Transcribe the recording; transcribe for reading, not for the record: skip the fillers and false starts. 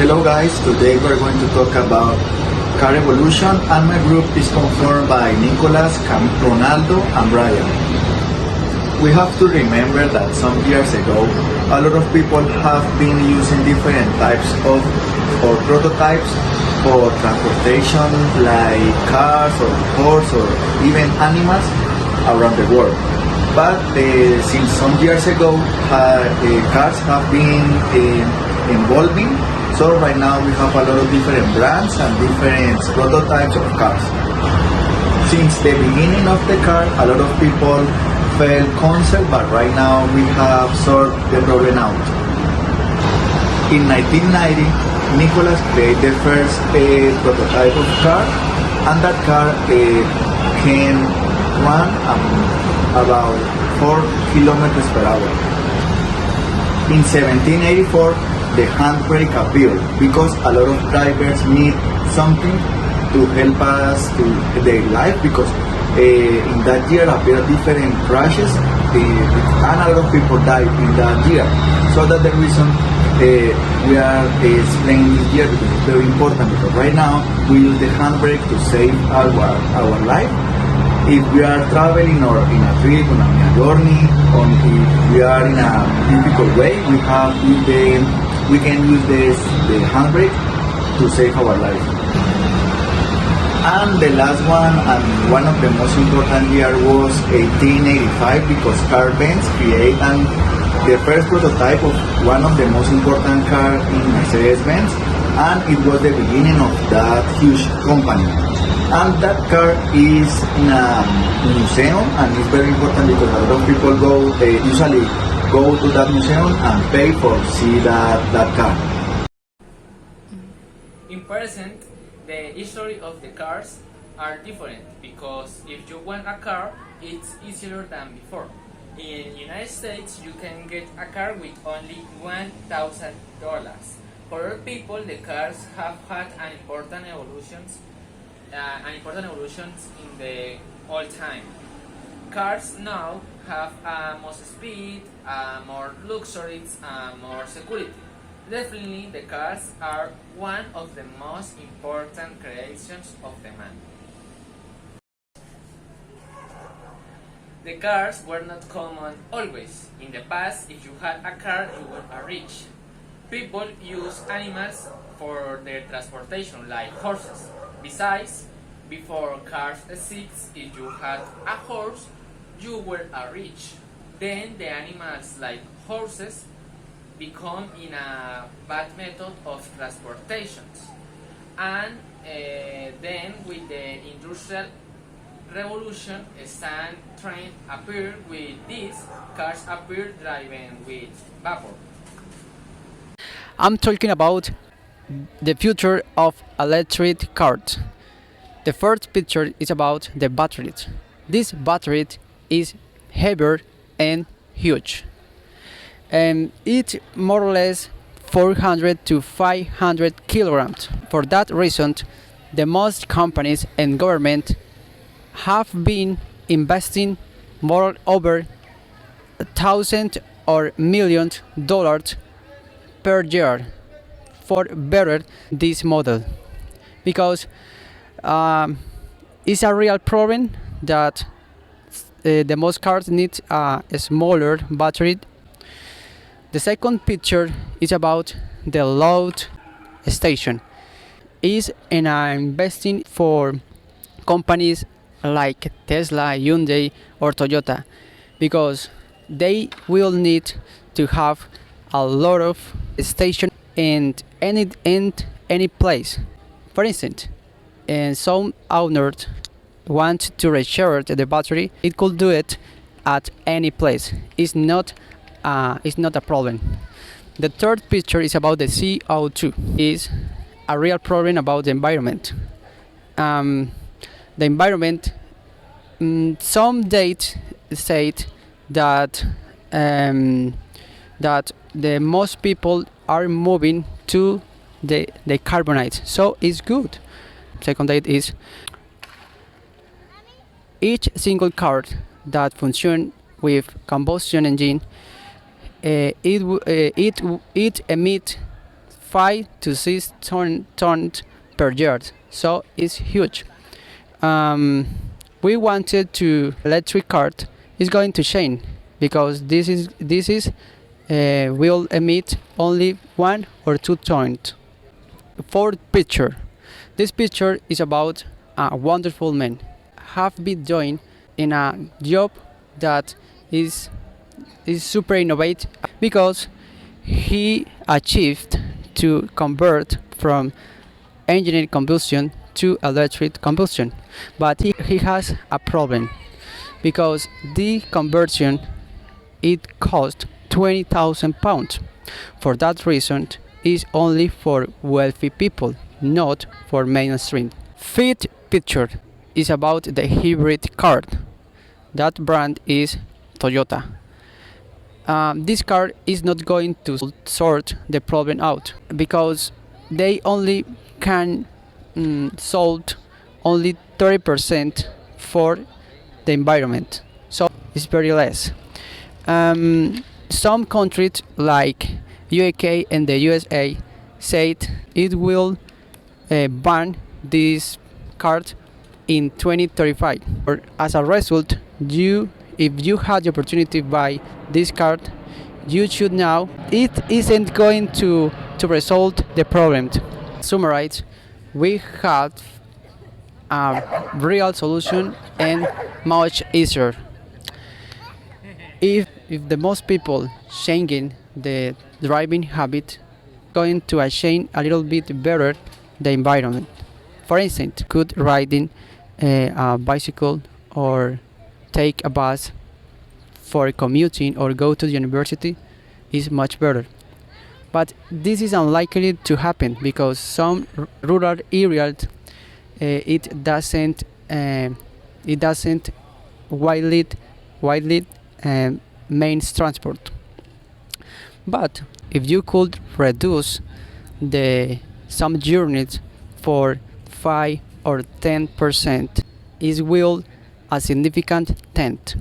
Hello guys, today we're going to talk about car evolution and my group is confirmed by Nicolas, Ronaldo and Brian. We have to remember that some years ago a lot of people have been using different types of or prototypes for transportation like cars or horse or even animals around the world. But since some years ago cars have been evolving. So right now we have a lot of different brands and different prototypes of cars. Since the beginning of the car, a lot of people felt concerned, but right now we have solved the problem out. In 1990, Nicolas created the first prototype of car, and that car can run about 4 kilometers per hour. In 1784, the handbrake appeared because a lot of drivers need something to help us to their life because in that year appeared different crashes and a lot of people died in that year. So that's the reason we are explaining this year because it's very important because right now we use the handbrake to save our life. If we are traveling or in a trip, on a journey, or if we are in a difficult way, we can use the handbrake to save our life. And the last one, and one of the most important year was 1885 because Carl Benz created the first prototype of one of the most important car in Mercedes-Benz, and it was the beginning of that huge company. And that car is in a museum, and it's very important because a lot of people usually go to that museum and pay for see that car. In present, the history of the cars are different because if you want a car, it's easier than before. In United States, you can get a car with only $1,000. For other people, the cars have had an important evolutions in the all time. Cars now have more speed, more luxuries, more security. Definitely, the cars are one of the most important creations of the man. The cars were not common always. In the past, if you had a car, you were rich. People used animals for their transportation, like horses. Besides, before cars existed, if you had a horse, you were rich. Then the animals like horses become in a bad method of transportation. And then with the Industrial Revolution, a sand train appeared. With this, cars appeared driven with vapor. I'm talking about the future of electric cars. The first picture is about the battery. This battery is heavier and huge. It's more or less 400 to 500 kilograms. For that reason, the most companies and government have been investing more over $1,000 or $1,000,000 per year for better this model because it's a real problem that the most cars need a smaller battery. The second picture is about the load station. Is in investing for companies like Tesla, Hyundai or Toyota because they will need to have a lot of station in any place. For instance, some owners want to recharge the battery, it could do it at any place. It's not a problem. The third picture is about the CO2. Is a real problem about the environment. The environment. Some data state that that the most people are moving to the carbonite, so it's good. Second date is each single car that function with combustion engine, it emits 5 to 6 tons per year, so it's huge. We wanted to electric car is going to change because this is will emit only 1 or 2 tons. Fourth picture. This picture is about a wonderful man have been doing in a job that is super innovative because he achieved to convert from engineering combustion to electric combustion, but he has a problem because the conversion it cost 20,000 pounds. For that reason, is only for wealthy people, not for mainstream. Fifth picture is about the hybrid car. That brand is Toyota. This car is not going to sort the problem out because they only can solve only 30% for the environment, so it's very less. Some countries like UK and the USA said it will ban this car in 2035. Or as a result, if you had the opportunity to buy this car, you should know it isn't going to resolve the problem. Summarize, we have a real solution and much easier. If the most people changing the driving habit, going to change a little bit better the environment. For instance, could riding a bicycle or take a bus for commuting or go to the university is much better. But this is unlikely to happen because some rural areas it doesn't widely main transport. But if you could reduce some journeys for 5 or 10%, it will a significant tent.